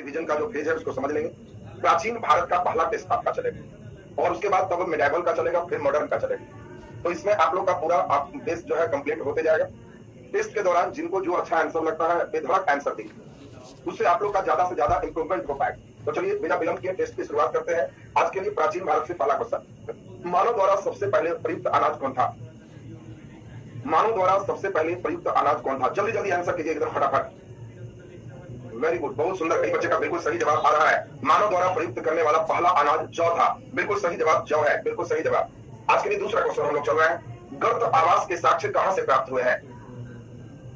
Revision का जो phase है उसको समझ लेंगे। प्राचीन भारत का पहला टेस्ट आपका चलेगा और उसके बाद तब मेडाइवल का चलेगा, फिर मॉडर्न का चलेगा। तो इसमें आप लोग का पूरा आप बेस जो है कंप्लीट होते जाएगा। टेस्ट के दौरान जिनको जो अच्छा आंसर लगता है बेधड़क आंसर दी, उससे आप लोग का ज्यादा से ज्यादा इंप्रूवमेंट हो पाएगा। तो चलिए बिना विलंब किए टेस्ट की शुरुआत करते हैं। आज के लिए प्राचीन भारत से पहला क्वेश्चन, मानव द्वारा सबसे पहले प्रयुक्त अनाज कौन था? मानव द्वारा सबसे पहले प्रयुक्त अनाज कौन था? जल्दी जल्दी आंसर कीजिए एकदम फटाफट। वेरी गुड, बहुत सुंदर। कई बच्चे का बिल्कुल सही जवाब आ रहा है। मानव द्वारा प्रयुक्त करने वाला पहला अनाज जौ था। बिल्कुल सही जवाब जौ है, बिल्कुल सही जवाब। आज के लिए दूसरा क्वेश्चन हम लोग चल रहे हैं, गर्त आवास के साक्ष्य कहां से प्राप्त हुए हैं?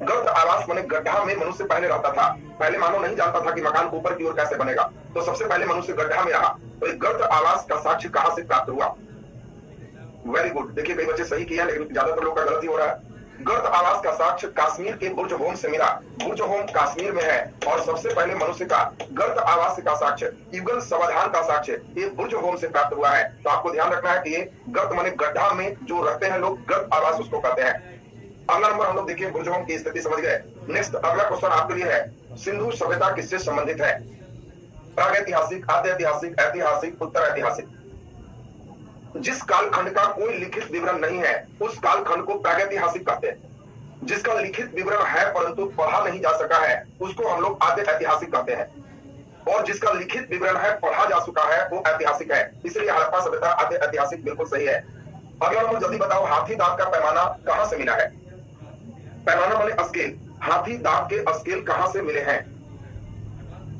गर्त आवास माने गड्ढा में मनुष्य पहले रहता था। पहले मानव नहीं जानता था कि मकान ऊपर की ओर कैसे बनेगा, तो सबसे पहले मनुष्य गड्ढा में रहा। तो एक गर्त आवास का साक्ष्य कहां से प्राप्त हुआ? Very good. देखिए कई बच्चे सही किए हैं लेकिन ज्यादातर लोग का गलत ही हो रहा है। गर्त आवास का साक्ष्य कश्मीर के बुर्ज होम से मिला। बुर्ज होम कश्मीर में है और सबसे पहले मनुष्य का गर्त आवास का साक्ष्य, युगल समाधान का साक्ष्य ये बुर्ज होम से प्राप्त हुआ है। तो आपको ध्यान रखना है कि ये गर्त माने गड्ढा में जो रहते हैं लोग, गर्त आवास उसको कहते हैं। अगला नंबर हम लोग देखिए, बुर्ज होम की स्थिति समझ गए। नेक्स्ट अगला क्वेश्चन आपके लिए है, सिंधु सभ्यता किससे संबंधित है? प्रागैतिहासिक, आद्य ऐतिहासिक, ऐतिहासिक, उत्तर ऐतिहासिक। जिस कालखंड का कोई लिखित विवरण नहीं है उस कालखंड को प्रागैतिहासिक कहते हैं। जिसका लिखित विवरण है परंतु पढ़ा नहीं जा सका है उसको हम लोग आद्य ऐतिहासिक कहते हैं। और जिसका लिखित विवरण है, पढ़ा जा चुका है, वो ऐतिहासिक है। इसलिए हड़प्पा सभ्यता आद्य ऐतिहासिक बिल्कुल सही है। अगला नंबर जल्दी बताओ, हाथी दांत का पैमाना कहां से मिला है? पैमाना माने स्केल। हाथी दांत के स्केल कहां से मिले हैं?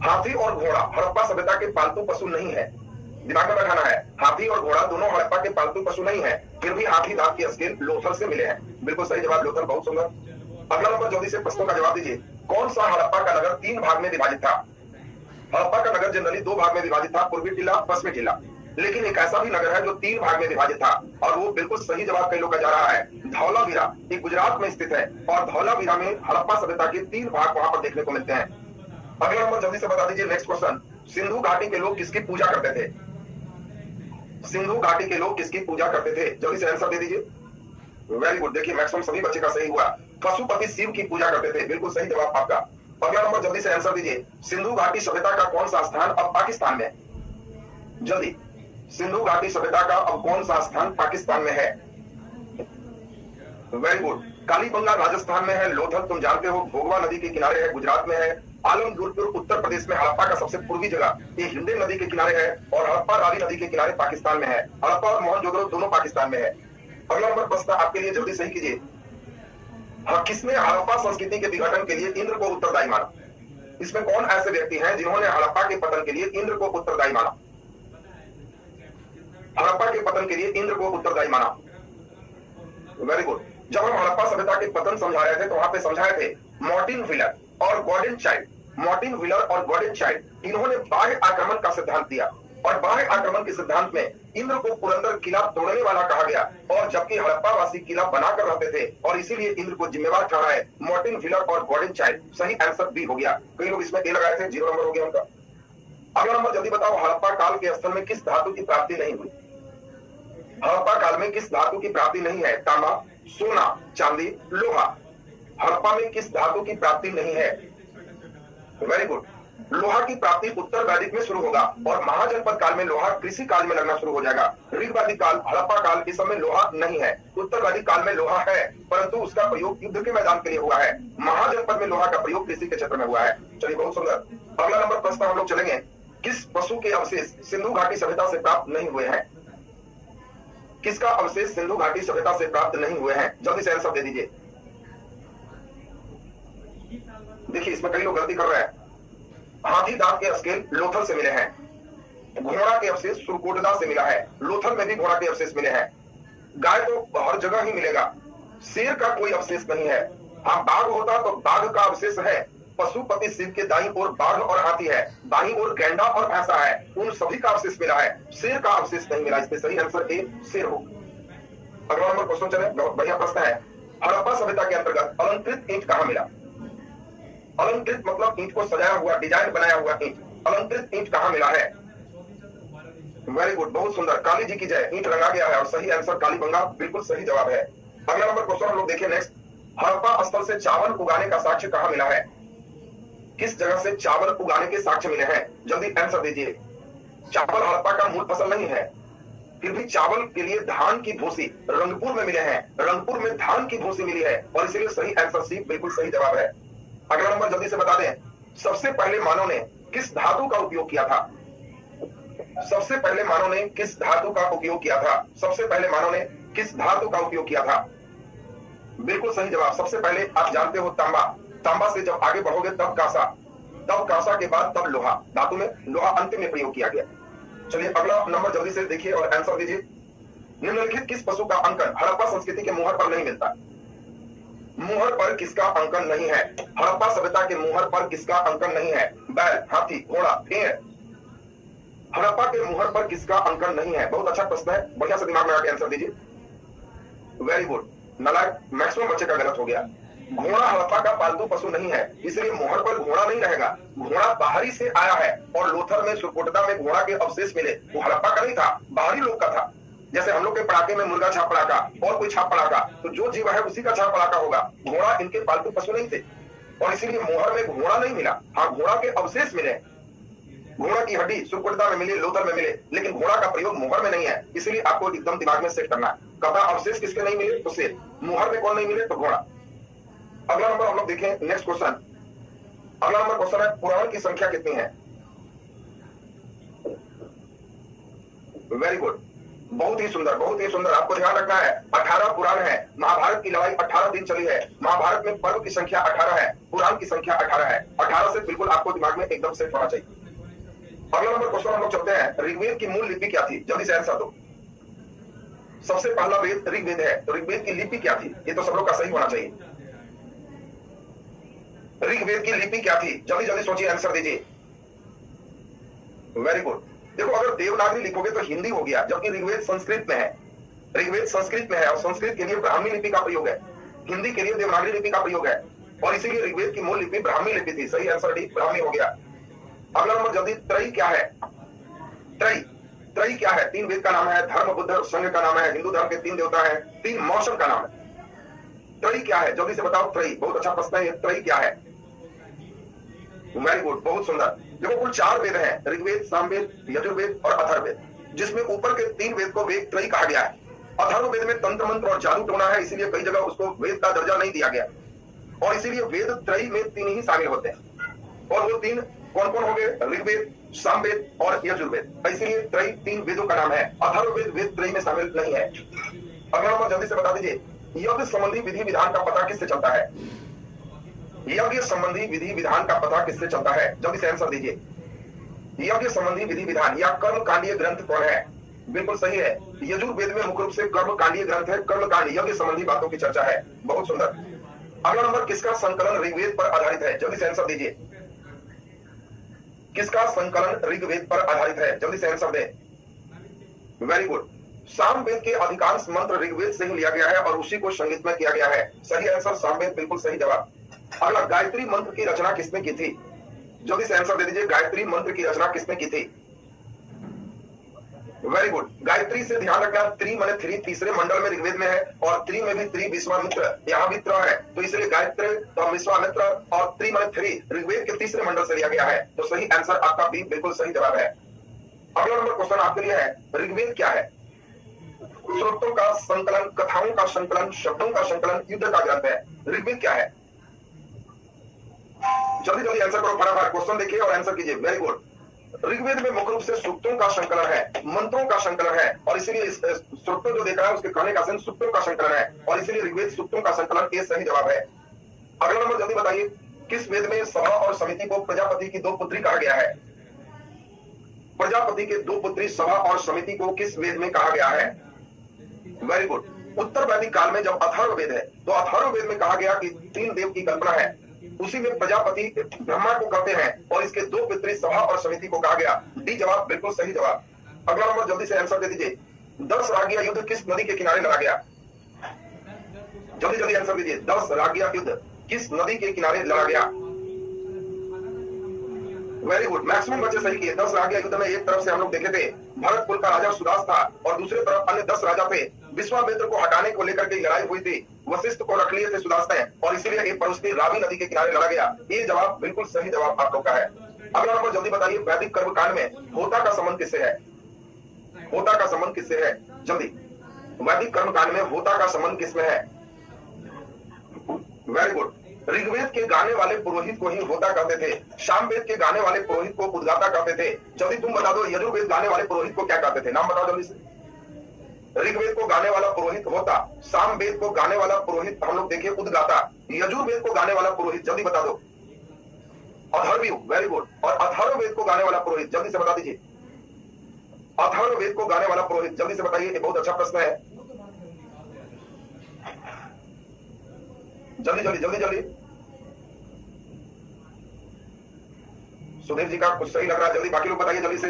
हाथी और घोड़ा हड़प्पा सभ्यता के पालतू पशु नहीं है, दिमाग में बैठाना है। हाथी और घोड़ा दोनों हड़प्पा के पालतू पशु नहीं है, फिर भी हाथी दांत के स्केल लोथल से मिले हैं। बिल्कुल सही जवाब लोथल, बहुत सुंदर। अगला नंबर जल्दी से प्रश्नों का जवाब दीजिए। कौन सा हड़प्पा का नगर 3 भाग में विभाजित था? हड़प्पा का नगर जनरली 2 भाग में विभाजित था, पूर्वी टीला, पश्चिमी टीला। लेकिन एक ऐसा भी नगर है जो 3 भाग में विभाजित था और वो बिल्कुल सही जवाब कई लोग का जा रहा है, धौलावीरा। ये गुजरात में स्थित है और धौलावीरा में हड़प्पा सभ्यता के 3 भाग वहां पर देखने को मिलते हैं। अगला नंबर जल्दी से बता दीजिए। नेक्स्ट क्वेश्चन, सिंधु घाटी के लोग किसकी पूजा करते थे? सिंधु घाटी के लोग किसकी पूजा करते थे? जल्दी से आंसर दे दीजिए। Very good. देखिए मैक्सिमम सभी बच्चे का सही हुआ। पशुपति शिव की पूजा करते थे, बिल्कुल सही जवाब आपका। अगला नंबर जल्दी से आंसर दीजिए। सिंधु घाटी सभ्यता का कौन सा स्थान अब पाकिस्तान में? जल्दी, सिंधु घाटी सभ्यता का अब कौन सा स्थान पाकिस्तान में है? Very good. कालीबंगा राजस्थान में है, लोथल तुम जानते हो भोगवा नदी के किनारे है, गुजरात में है। आलमगीरपुर उत्तर प्रदेश में हड़प्पा का सबसे पूर्वी जगह ये हिंडे नदी के किनारे है और हड़प्पा रावी नदी के किनारे पाकिस्तान में है। हड़प्पा और मोहनजोदड़ो दोनों पाकिस्तान में है। अगला नंबर प्रश्न आपके लिए, जल्दी सही कीजिए। हाँ, किसने हड़प्पा संस्कृति के विघटन के लिए इंद्र को उत्तरदायी माना? इसमें कौन ऐसे व्यक्ति हैं जिन्होंने हड़प्पा के पतन के लिए इंद्र को उत्तरदायी माना? हड़प्पा के पतन के लिए इंद्र को उत्तरदायी माना। Very good. जब हम हड़प्पा सभ्यता के पतन समझा रहे थे तो वहां पे समझाए थे मार्टिन व्हीलर और गॉर्डन चाइल्ड। मार्टिन व्हीलर और गॉर्डन चाइल्ड इन्होंने बाह्य आक्रमण का सिद्धांत दिया और बाह्य आक्रमण के सिद्धांत में इंद्र को पुरंदर किला तोड़ने वाला कहा गया और जबकि हड़प्पा वासी किला बनाकर रहते थे और इसीलिए इंद्र को जिम्मेवार ठहराए मार्टिन व्हीलर और गॉर्डन चाइल्ड। सही आंसर बी हो गया। कई लोग इसमें ए लगाए थे, 0 नंबर हो गया उनका। अगला नंबर जल्दी बताओ, हड़प्पा काल के स्थल में किस धातु की प्राप्ति नहीं हुई? हड़प्पा काल में किस धातु की प्राप्ति नहीं है? तांबा, सोना, चांदी, लोहा। हड़प्पा में किस धातु की प्राप्ति नहीं है? Very good. लोहा की प्राप्ति उत्तर वैदिक में शुरू होगा और महाजनपद काल में लोहा कृषि काल में लगना शुरू हो जाएगा। ऋग्वैदिक काल, हड़प्पा काल, इस समय लोहा नहीं है। उत्तर वैदिक काल में लोहा है परंतु उसका प्रयोग युद्ध के मैदान के लिए हुआ है। महाजनपद में लोहा का प्रयोग कृषि के क्षेत्र में हुआ है। चलिए बहुत सुंदर। अगला नंबर प्रश्न हम लोग चलेंगे, किस पशु के अवशेष सिंधु घाटी सभ्यता से प्राप्त नहीं हुए हैं? किसका अवशेष सिंधु घाटी सभ्यता से प्राप्त नहीं हुए हैं? जल्दी से आंसर दे दीजिए। देखिए इसमें कई लोग गलती कर रहे हैं। हाथी दांत के स्केल लोथल से मिले हैं। घोड़ा के अवशेष सुरकोटदा से मिला है, लोथल में भी घोड़ा के अवशेष मिले हैं। गाय तो हर जगह ही मिलेगा, शेर का कोई अवशेष नहीं है। हाँ, बाघ होता तो बाघ का अवशेष है। पशुपति शिव के दाईं ओर बाघ और हाथी है, बाईं ओर गैंडा और भैंसा है, उन सभी का अवशेष मिला है, शेर का अवशेष नहीं मिला। इसमें सही आंसर ए शेर हो। अगला नंबर क्वेश्चन चले, बहुत बढ़िया प्रश्न है। हड़प्पा सभ्यता के अंतर्गत अलंकृत ईंट कहाँ मिला? अलंकृत मतलब ईंट को सजाया हुआ, डिजाइन बनाया हुआ ईंट। अलंकृत ईंट कहाँ मिला है? वेरी गुड, बहुत सुंदर। काली जी की जय, ईंट रंगा गया है और सही आंसर कालीबंगा, बिल्कुल सही जवाब है। अगला नंबर क्वेश्चन हम लोग देखिए नेक्स्ट, हड़प्पा स्थल से चावल उगाने का साक्ष्य कहाँ मिला है? किस जगह से चावल उगाने के साक्ष्य मिले हैं? जल्दी आंसर दीजिए। चावल हड़प्पा का मूल फसल नहीं है, फिर भी चावल के लिए धान की भूसी रंगपुर में मिले हैं। रंगपुर में धान की भूसी मिली है और इसीलिए सही आंसर सी बिल्कुल सही जवाब है। अगला नंबर जल्दी से बता दें, सबसे पहले मानव ने किस धातु का उपयोग किया था? सबसे पहले मानव ने किस धातु का उपयोग किया था? सबसे पहले मानव ने किस धातु का उपयोग किया था? बिल्कुल सही जवाब। सबसे पहले आप जानते हो तांबा। तांबा से जब आगे बढ़ोगे तब कांसा, तब कांसा के बाद तब लोहा। धातु में लोहा अंतिम में प्रयोग किया गया। चलिए अगला नंबर जल्दी से देखिए और आंसर दीजिए। निम्नलिखित किस पशु का अंकन हड़प्पा संस्कृति के मुहर पर नहीं मिलता? मुहर पर किसका अंकन नहीं है? हड़प्पा सभ्यता के मुहर पर किसका अंकन नहीं है? बैल, हाथी, घोड़ा, भेड़। हड़प्पा के मुहर पर किसका अंकन नहीं है? बहुत अच्छा प्रश्न है, बढ़िया से दिमाग लगा के आंसर दीजिए। Very good. नालायक मैक्सिमम बच्चे का गलत हो गया। घोड़ा हड़प्पा का पालतू पशु नहीं है, इसलिए मुहर पर घोड़ा नहीं रहेगा। घोड़ा बाहरी से आया है और लोथर में सुरकोटदा में घोड़ा के अवशेष मिले, वो हड़प्पा का नहीं था, बाहरी लोग का था। जैसे हम लोग के पड़ाके में मुर्गा छाप पड़ाका और कोई छाप पड़ाका, तो जो जीव है उसी का छाप पड़ाका होगा। घोड़ा इनके पालतू पशु नहीं थे और इसीलिए मुहर में घोड़ा नहीं मिला। हाँ, घोड़ा के अवशेष मिले, घोड़ा की हड्डी सुरकोटदा में मिली, लोथर में मिले, लेकिन घोड़ा का प्रयोग मुहर में नहीं है। इसलिए आपको एकदम दिमाग में सेट करना है। कपड़ा अवशेष किसके नहीं मिले? तो शेर। मुहर में कौन नहीं मिले? तो घोड़ा। अगला नंबर हम लोग देखें, नेक्स्ट क्वेश्चन। अगला नंबर क्वेश्चन है, पुराण की संख्या कितनी है? वेरी गुड, बहुत ही सुंदर, बहुत ही सुंदर। आपको ध्यान रखना है 18 पुराण है। महाभारत की लड़ाई 18 दिन चली है। महाभारत में पर्व की संख्या 18 है, पुराण की संख्या 18 है। 18 से बिल्कुल आपको दिमाग में एकदम सेट होना चाहिए। अगला नंबर क्वेश्चन हम लोग चलते हैं, ऋग्वेद की मूल लिपि क्या थी? जल्दी से आंसर दो। सबसे पहला वेद ऋग्वेद है, तो ऋग्वेद की लिपि क्या थी? ये तो सब लोग का सही होना चाहिए। ऋग्वेद की लिपि क्या थी? जल्दी जल्दी सोचिए, आंसर दीजिए। Very good. देखो, अगर देवनागरी लिखोगे तो हिंदी हो गया, जबकि ऋग्वेद संस्कृत में है। ऋग्वेद संस्कृत में है और संस्कृत के लिए ब्राह्मी लिपि का प्रयोग है, हिंदी के लिए देवनागरी लिपि का प्रयोग है और इसीलिए ऋग्वेद की मूल लिपि ब्राह्मी लिपि थी। सही आंसर डी, ब्राह्मी हो गया। अगला नंबर जल्दी, त्रयी क्या है? त्रयी, त्रयी क्या है? 3 वेद का नाम है, धर्म, बुद्ध और संघ का नाम है, हिंदू धर्म के 3 देवता हैं, 3 मौसम का नाम है। त्रयी क्या है? जल्दी से बताओ। त्रयी, बहुत अच्छा प्रश्न है। त्रयी क्या है? वेरी गुड, बहुत सुंदर। देखो, कुल 4 वेद हैं, ऋग्वेद, सामवेद, यजुर्वेद और अथर्ववेद, जिसमें ऊपर के 3 वेद को वेद त्रयी कहा गया है। अथर्ववेद में तंत्र मंत्र और जादू टोना है, इसीलिए कई जगह उसको वेद का दर्जा नहीं दिया गया और इसीलिए वेद त्रयी में 3 ही शामिल होते हैं। और वो 3 कौन कौन हो गए? ऋग्वेद, सामवेद और यजुर्वेद। इसीलिए त्रयी 3 वेदों का नाम है। अथर्ववेद वेद त्रयी में शामिल नहीं है। अगला नंबर जल्दी से बता दीजिए, यज्ञ संबंधी विधि विधान का पता किससे चलता है? यज्ञ संबंधी विधि विधान का पता किससे चलता है? जल्दी से आंसर दीजिए। यज्ञ संबंधी विधि विधान या कर्म कांडीय ग्रंथ कौन है? बिल्कुल सही है, यजुर्वेद में मुख्य रूप से कर्म कांडीय ग्रंथ है। कर्म कांड यज्ञ संबंधी बातों की चर्चा है। बहुत सुंदर। अगला नंबर, किसका संकलन ऋग्वेद पर आधारित है? जल्दी से आंसर दीजिए। किसका संकलन ऋग्वेद पर आधारित है? जल्दी से आंसर दें। Very good. सामवेद के अधिकांश मंत्र ऋग्वेद से ही लिया गया है और उसी को संगीत में किया गया है। सही आंसर सामवेद, बिल्कुल सही जवाब। अगला, गायत्री मंत्र की रचना किसने की थी? जल्दी से आंसर दे दीजिए। गायत्री मंत्र की रचना किसने की थी? Very good. गायत्री से ध्यान रखना, त्रि माने 3 तीसरे मंडल में ऋग्वेद में है और त्रि में भी त्रि विश्वामित्र, यहाँ भी त्र है, तो इसलिए गायत्री तो विश्वामित्र और त्रि माने 3 ऋग्वेद के तीसरे मंडल से लिया गया है। तो सही आंसर आपका बी बिल्कुल सही जवाब है। अगला नंबर क्वेश्चन आपके लिए है, ऋग्वेद क्या है? श्रुतों का संकलन, कथाओं का संकलन, शब्दों का संकलन, युद्ध का ग्रंथ है। ऋग्वेद क्या है? जल्दी जल्दी आंसर करो फटाफट। क्वेश्चन देखिए और आंसर कीजिए। Very good. ऋग्वेद में मुख्य रूप से सूक्तों का संकलन है, मंत्रों का संकलन है और इसीलिए सूक्तों जो देखा है उसके कहने का सेंस सूक्तों का संकलन है और इसीलिए ऋग्वेद सूक्तों का संकलन ये सही जवाब है। अगला नंबर जल्दी बताइए, किस वेद में सभा और समिति को प्रजापति की 2 पुत्री कहा गया है? प्रजापति के 2 पुत्री सभा और समिति को किस वेद में कहा गया है? Very good. उत्तर वैदिक काल में जब अथर्ववेद है तो अथर्ववेद में कहा गया कि 3 देव की कल्पना है, उसी में प्रजापति ब्रह्मा को कहते हैं और इसके 2 पितृ सभा और समिति को कहा गया। डी जवाब, बिल्कुल सही जवाब। अगला नंबर जल्दी से आंसर दे दीजिए, 10 रागिया युद्ध किस नदी के किनारे लड़ा गया? जल्दी जल्दी आंसर दीजिए। 10 रागिया युद्ध किस नदी के किनारे लड़ा गया? वेरी गुड, मैक्सिमम बच्चे सही किए। 10 रागिया युद्ध में एक तरफ से हम लोग देखे थे भरत कुल का राजा सुदास था और दूसरे तरफ अन्य 10 राजा थे। विश्वामित्र को हटाने को लेकर के लड़ाई हुई थी। वशिष्ठ को रख लिए थे सुदासने और इसीलिए एक परुष की रावी नदी के किनारे लड़ा गया। ये जवाब बिल्कुल सही जवाब आप लोग का है। अगला नंबर जल्दी बताइए, वैदिक कर्मकांड में होता का संबंध किससे है? होता का संबंध किससे है? जल्दी, वैदिक कर्मकांड में होता का संबंध किसमें है? Very good. ऋग्वेद के गाने वाले पुरोहित को ही होता कहते थे, सामवेद के गाने वाले पुरोहित को उद्गाता कहते थे। जल्दी तुम बता दो, यजुर्वेद गाने वाले पुरोहित को क्या कहते थे? नाम बताओ जल्दी से। ऋग्वेद को गाने वाला पुरोहित होता, सामवेद को गाने वाला पुरोहित हम लोग देखिए उद्गाता, यजुर्वेद को गाने वाला पुरोहित जल्दी बता दो अथर्ववेद। Very good. और अथर्ववेद को गाने वाला पुरोहित जल्दी से बता दीजिए। अथर्ववेद को गाने वाला पुरोहित जल्दी से बताइए। ये बहुत अच्छा प्रश्न है, जल्दी जल्दी जल्दी जल्दी। सुधीर जी का कुछ सही लग रहा है, जल्दी बाकी लोग बताइए जल्दी से।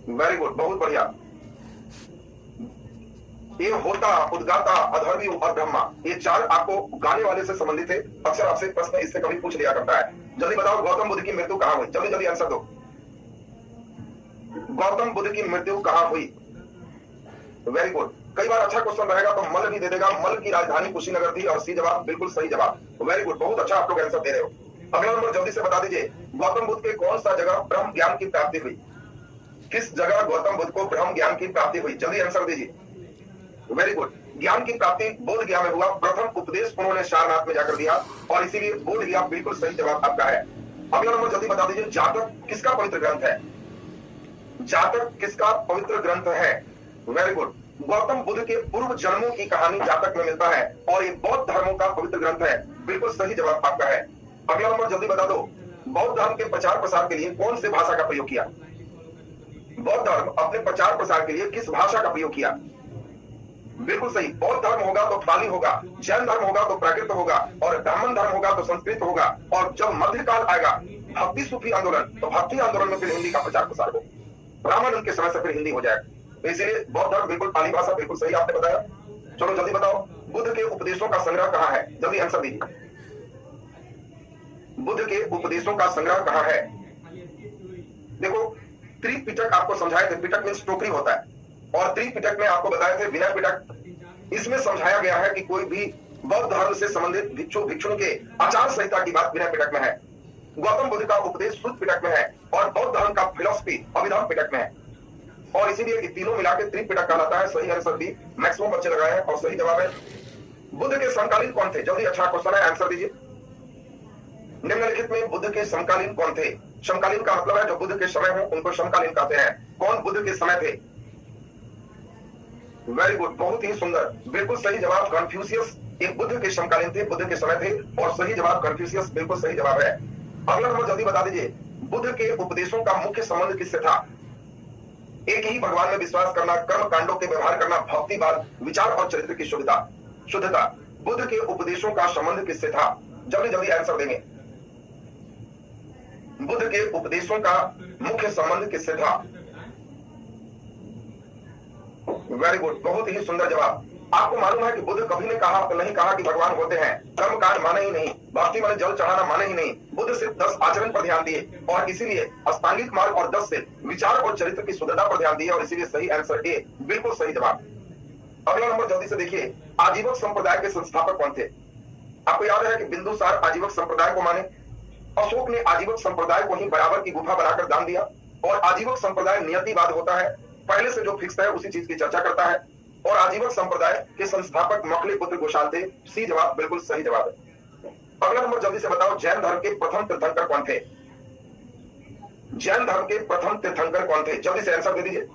वेरी गुड, बहुत बढ़िया। ये होता, उद्गाता, अधर्वी और ब्रह्मा, ये चार आपको गाने वाले से संबंधित है। अक्सर आपसे प्रश्न इससे कभी पूछ लिया करता है। जल्दी बताओ, गौतम बुद्ध की मृत्यु कहां हुई? जल्दी जल्दी आंसर दो। गौतम बुद्ध की मृत्यु कहां हुई? Very good. कई बार अच्छा क्वेश्चन रहेगा तो मल भी दे देगा। मल की राजधानी कुशीनगर थी और सी जवाब बिल्कुल सही जवाब। वेरी गुड, बहुत अच्छा आप लोग आंसर दे रहे हो। अगला नंबर जल्दी से बता दीजिए, गौतम बुद्ध के कौन सा जगह ब्रह्म ज्ञान की प्राप्ति हुई? किस जगह गौतम बुद्ध को ब्रह्म ज्ञान की प्राप्ति हुई? जल्दी आंसर दीजिए। Very good. ज्ञान की प्राप्ति बोध गया में हुआ। प्रथम उपदेश उन्होंने सारनाथ में जाकर दिया और इसीलिए बोध गया बिल्कुल सही जवाब आपका है। अगला नंबर जल्दी बता दीजिए, जातक किसका पवित्र ग्रंथ है? जातक किसका पवित्र ग्रंथ है? Very good. गौतम बुद्ध के पूर्व जन्मों की कहानी जातक में मिलता है और ये बौद्ध धर्मों का पवित्र ग्रंथ है। बिल्कुल सही जवाब आपका है। अगला नंबर जल्दी बता दो, बौद्ध धर्म के प्रचार प्रसार के लिए कौन सी भाषा का प्रयोग किया? बौद्ध धर्म अपने प्रचार प्रसार के लिए किस भाषा का प्रयोग किया? बिल्कुल सही। बौद्ध धर्म होगा तो पाली होगा, जैन धर्म होगा तो प्राकृत होगा और ब्राह्मण धर्म होगा तो संस्कृत होगा। और जब मध्यकाल आएगा भक्ति सूफी आंदोलन, तो भक्ति आंदोलन में फिर हिंदी का प्रचार प्रसार हो। ब्राह्मण के समय से फिर हिंदी हो जाएगा। तो इसलिए बौद्ध धर्म बिल्कुल पाली भाषा, बिल्कुल सही आपने बताया। चलो जल्दी बताओ, बुद्ध के उपदेशों का संग्रह कहाँ है? जल्दी आंसर दीजिए। बुद्ध के उपदेशों का संग्रह कहाँ है? देखो, त्रिपिटक आपको समझाए थे। पिटक मीन्स टोकरी होता है और त्रिपिटक में आपको बताए थे विनय पिटक। इसमें समझाया गया है कि कोई भी बौद्ध धर्म से संबंधित भिक्षु भिक्षुण के आचार संहिता की बात विनय पिटक में है। गौतम बुद्ध का उपदेश शुद्ध पिटक में है और बौद्ध धर्म का फिलॉसफी अभिधान पिटक में है और इसीलिए तीनों मिलाकर त्रिपिटक कहलाता है। सही आंसर भी मैक्सिमम बच्चे लगाए हैं और सही जवाब है। बुद्ध के समकालीन कौन थे? जल्दी, अच्छा क्वेश्चन है, आंसर दीजिए। निम्नलिखित में बुद्ध के समकालीन कौन थे? समकालीन का मतलब है जो बुद्ध के समय हो उनको समकालीन कहते हैं। कौन बुद्ध के समय थे? वेरी गुड, बहुत ही सुंदर, बिल्कुल सही जवाब कन्फ्यूशियस। एक बुद्ध के समकालीन थे, बुद्ध के समय थे और सही जवाब कन्फ्यूशियस, बिल्कुल सही जवाब है। अगला नंबर जल्दी बता दीजिए, बुद्ध के उपदेशों का मुख्य संबंध किससे था? एक ही भगवान में विश्वास करना, कर्म कांडों के व्यवहार करना, भक्तिवाद, विचार और चरित्र की शुद्धता। बुद्ध के उपदेशों का संबंध किससे था? जल्दी जल्दी आंसर देंगे। बुद्ध के उपदेशों का मुख्य संबंध किससे था? वेरी गुड, बहुत ही सुंदर जवाब। आपको मालूम है कि बुद्ध कभी नहीं कहा कि भगवान होते हैं। कर्म कांड माने ही नहीं, भक्ति माने जल चढ़ाना माने ही नहीं। बुद्ध सिर्फ 10 आचरण पर ध्यान दिए और इसीलिए अष्टांगिक मार्ग और 10 से विचार और चरित्र की शुद्धता पर ध्यान दिए और इसीलिए सही आंसर ए, बिल्कुल सही जवाब। अगला नंबर जल्दी से देखिए, आजीवक संप्रदाय के संस्थापक कौन थे? आपको याद है कि बिंदुसार आजीवक संप्रदाय को माने। अशोक ने आजीवक संप्रदाय को ही बराबर की गुफा बनाकर दान दिया और आजीवक संप्रदाय नियतिवाद होता है, पहले से जो फिक्स है उसी चीज की चर्चा करता है और आजीवक संप्रदाय के संस्थापक मकले पुत्र गोशाल थे। सी जवाब बिल्कुल सही जवाब है। अगला नंबर जल्दी से बताओ, जैन धर्म के प्रथम तीर्थंकर कौन थे? जैन धर्म के प्रथम तीर्थंकर कौन थे? जल्दी से आंसर दे दीजिए।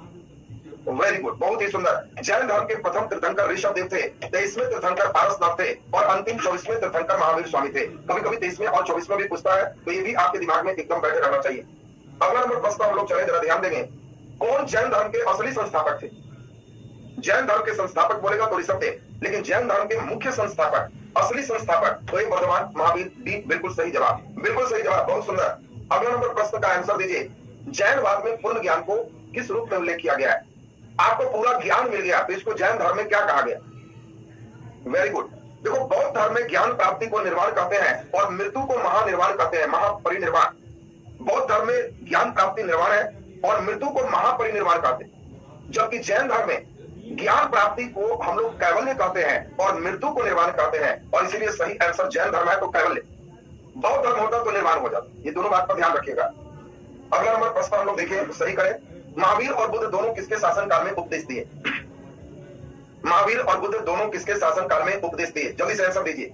वेरी गुड, बहुत ही सुंदर। जैन धर्म के प्रथम तीर्थंकर ऋषभदेव थे, 23वें तीर्थंकर पारसनाथ थे और अंतिम 24वें तीर्थंकर महावीर स्वामी थे। कभी कभी 23वें और 24वें भी पूछता है, तो ये भी आपके दिमाग में एकदम बैठे रहना चाहिए। अगला नंबर प्रश्न हम लोग चले, जरा ध्यान देंगे। कौन जैन धर्म के असली संस्थापक थे? जैन धर्म के संस्थापक बोलेगा तो ऋषभ थे, लेकिन जैन धर्म के मुख्य संस्थापक, असली संस्थापक तो ये वर्धमान महावीर। डी बिल्कुल सही जवाब, बिल्कुल सही जवाब, बहुत सुंदर। अगला नंबर प्रश्न का आंसर दीजिए, जैनवाद में पूर्ण ज्ञान को किस रूप में उल्लेख किया गया है? आपको पूरा ज्ञान मिल गया तो इसको जैन धर्म में क्या कहा गया? Very good. देखो, बौद्ध धर्म में ज्ञान प्राप्ति को निर्वाण कहते हैं और मृत्यु को महानिर्वाण कहते हैं, महापरिनिर्वाण। बौद्ध धर्म में ज्ञान प्राप्ति निर्वाण है और मृत्यु को महापरिनिर्वाण कहते हैं, जबकि जैन धर्म में ज्ञान प्राप्ति को हम लोग कैवल्य कहते हैं और मृत्यु को निर्वाण कहते हैं, और इसीलिए सही आंसर जैन धर्म है तो कैवल्य, बौद्ध धर्म होता तो निर्वाण हो जाता। ये दोनों बात पर ध्यान रखिएगा। अगला नंबर प्रश्न हम लोग देखें तो सही करें। महावीर और बुद्ध दोनों किसके शासन काल में उपदेश दिए? महावीर और बुद्ध दोनों किसके शासन काल में उपदेश दिए? जल्दी से आंसर दीजिए।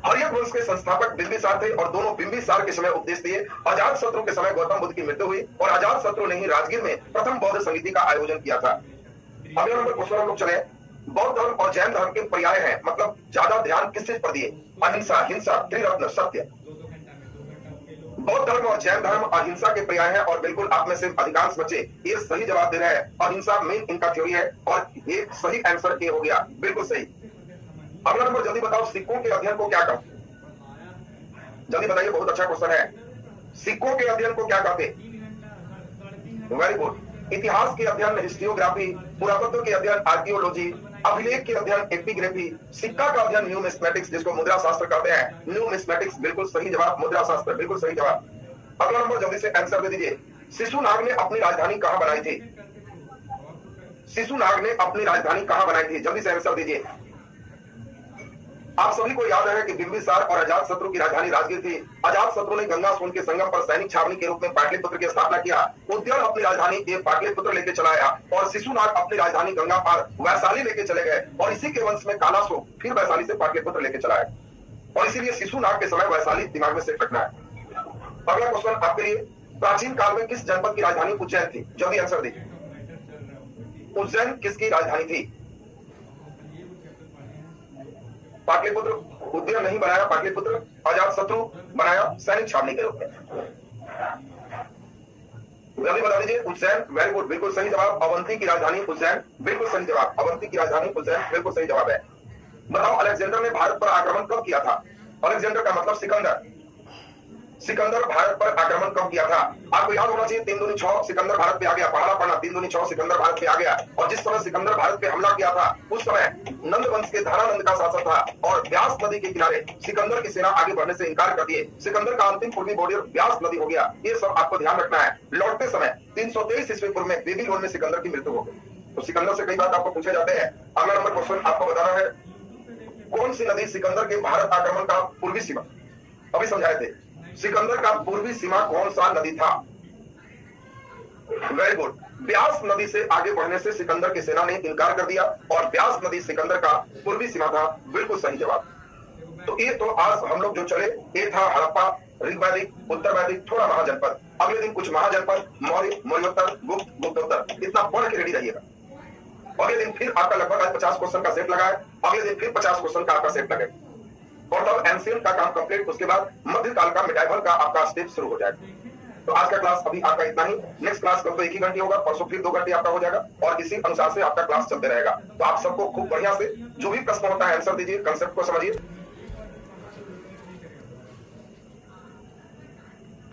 हर्यक वंश के संस्थापक बिंबिसार थे और दोनों बिंबिसार के समय उपदेश दिए। अजात शत्रु के समय गौतम बुद्ध की मृत्यु हुई और अजात शत्रु ने ही राजगीर में प्रथम बौद्ध संगीति का आयोजन किया था। अगला नंबर क्वेश्चन हम लोग चले। बौद्ध धर्म और जैन धर्म के पर्याय हैं, मतलब ज्यादा ध्यान किस चीज पर दिए? अहिंसा, हिंसा, त्रिरत्न, सत्य। बौद्ध धर्म और जैन धर्म अहिंसा के पर्याय हैं और बिल्कुल आप में से अधिकांश बच्चे ये सही जवाब दे रहे हैं। अहिंसा मेन इनका थ्योरी है और ये सही आंसर ये हो गया, बिल्कुल सही। अगला नंबर जल्दी बताओ, सिक्कों के अध्ययन को क्या कहते? जल्दी बताइए, बहुत अच्छा क्वेश्चन है। सिक्कों के अध्ययन को क्या कहते? Very good. इतिहास के अध्ययन हिस्टोग्राफी, पुरातत्व के अध्ययन आर्कियोलॉजी, अभिलेख के अध्ययन एपिग्राफी, सिक्का का अध्ययन न्यूमिस्मेटिक्स जिसको मुद्रा शास्त्र कहते हैं, न्यूमिस्मेटिक्स। बिल्कुल सही जवाब, मुद्रा शास्त्र, बिल्कुल सही जवाब। अगला नंबर जल्दी से आंसर दे दीजिए। शिशुनाग ने अपनी राजधानी कहां बनाई थी? शिशुनाग ने अपनी राजधानी कहां बनाई थी? जल्दी से आंसर दीजिए। आप सभी को याद है कि बिंबिसार और अजात शत्रु की राजधानी राजगीर थी। अजात शत्रु ने गंगा सोन के संगम पर सैनिक छावनी के रूप में पाटलिपुत्र की स्थापना किया। उद्यन अपनी राजधानी पाटलिपुत्र लेके चला आया और शिशुनाग अपनी राजधानी गंगा पार वैशाली लेके चले गए और इसी के वंश में कालाशोक फिर वैशाली से पाटलिपुत्र लेके चला आया और इसीलिए शिशुनाग के समय वैशाली दिमाग में सेट रखना है। अगला क्वेश्चन आपके लिए, प्राचीन काल में किस जनपद की राजधानी उज्जैन थी? जल्दी आंसर दीजिए। उज्जैन किसकी राजधानी थी? पाटलिपुत्र, उद्यन नहीं बनाया पाटलिपुत्र, अजात शत्रु बनाया सैनिक छावनी के रूप में। जल्दी बता दीजिए। उज्जैन, वेरी गुड, बिल्कुल सही जवाब। अवंती की राजधानी उज्जैन, बिल्कुल सही जवाब। अवंती की राजधानी उज्जैन, बिल्कुल सही जवाब है। बताओ, अलेक्जेंडर ने भारत पर आक्रमण कब किया था? अलेक्जेंडर का मतलब सिकंदर। सिकंदर भारत पर आक्रमण कब किया था? आपको याद होना चाहिए, 3 दूनी 6 सिकंदर भारत पे आ गया। पढ़ना पढ़ना, 3 दूनी 6 सिकंदर भारत पे आ गया। और जिस समय सिकंदर भारत पे हमला किया था उस समय नंद वंश के धनानंद का शासन था और व्यास नदी के किनारे सिकंदर की सेना आगे बढ़ने से इनकार कर दिए। सिकंदर का अंतिम पूर्वी बॉर्डर व्यास नदी हो गया। ये सब आपको ध्यान रखना है। लौटते समय 323 ईस्वी पूर्व में बेबीलोन में सिकंदर की मृत्यु हो गई। तो सिकंदर से कई बात आपको पूछे जाते हैं। अगला नंबर क्वेश्चन आपको बताना है, कौन सी नदी सिकंदर के भारत आक्रमण का पूर्वी सीमा? अभी समझाए थे। सिकंदर का पूर्वी सीमा कौन सा नदी था? Very good. व्यास नदी से आगे बढ़ने से सिकंदर की सेना ने इनकार कर दिया और व्यास नदी सिकंदर का पूर्वी सीमा था, बिल्कुल सही जवाब। तो ये तो आज हम लोग जो चले, ये था हड़प्पा, ऋग्वैदिक, उत्तर वैदिक, थोड़ा महाजनपद। अगले दिन कुछ महाजनपद, मौर्य, मौर्योत्तर, गुप्त, गुप्तोत्तर। इतना पढ़ के रेडी रहिएगा। अगले दिन फिर आपका लगभग आज 50 क्वेश्चन का सेट लगा है। अगले दिन फिर 50 क्वेश्चन का आपका सेट लगेगा और तब एंशिएंट का काम कंप्लीट, उसके बाद मध्यकाल का मिडाइवल का आपका स्टेप शुरू हो जाएगा। तो आज का क्लास अभी आपका इतना ही। नेक्स्ट क्लास कल तो 1 ही घंटे होगा, परसों फिर 2 घंटे आपका हो जाएगा और इसी अनुसार से आपका क्लास चलते रहेगा। तो आप सबको खूब बढ़िया से जो भी प्रश्न होता है आंसर दीजिए, कंसेप्ट को समझिए